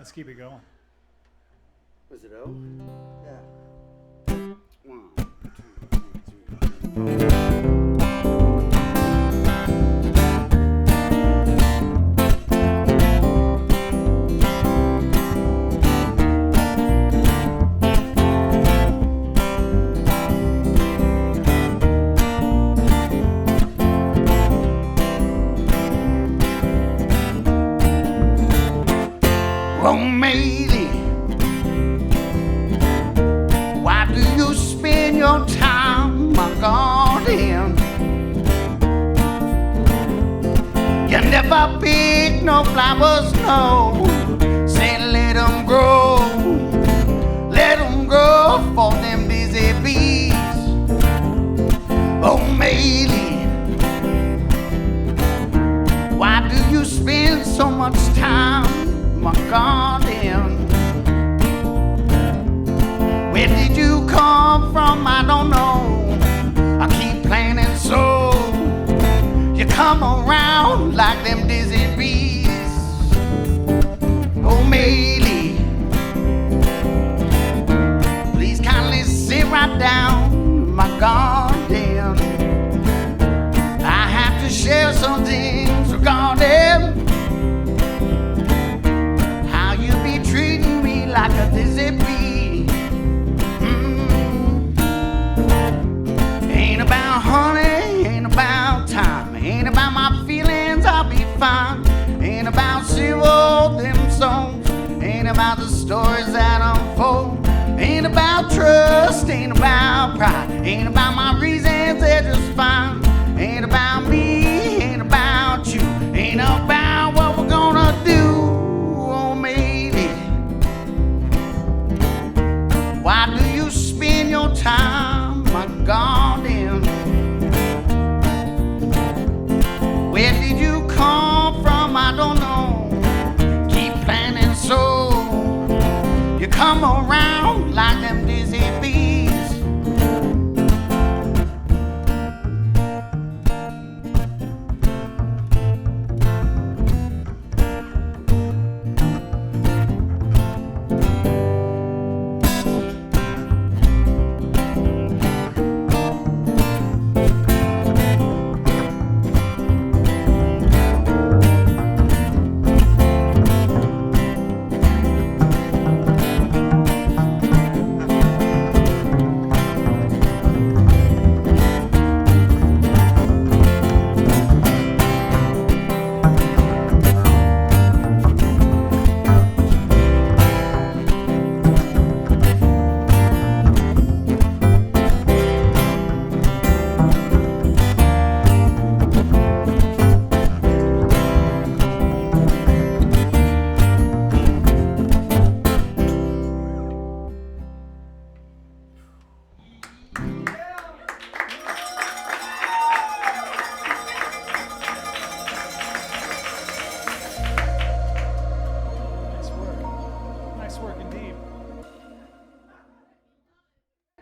Let's keep it going. Was it O? Yeah. 1, 2, 3, 4. Oh, Mailee, why do you spend your time, my garden? You never pick no flowers, no. Say let them grow for them busy bees. Oh, Mailee, why do you spend so much time, my garden? Where did you come from? I don't know. I keep planting so you come around like them dizzy bees. Oh, Mailee, please kindly sit right down, my garden. I have to share some things regarding treating me like a dizzy bee. Ain't about honey, ain't about time, ain't about my feelings, I'll be fine. Ain't about zero them songs, ain't about the stories that unfold. Ain't about trust, ain't about pride, ain't about my reasons, they're just fine. Ain't about me, ain't about you, ain't about what we're gonna do. Why do you spend your time, my garden? Where did you come from? I don't know. Keep planting so you come around like them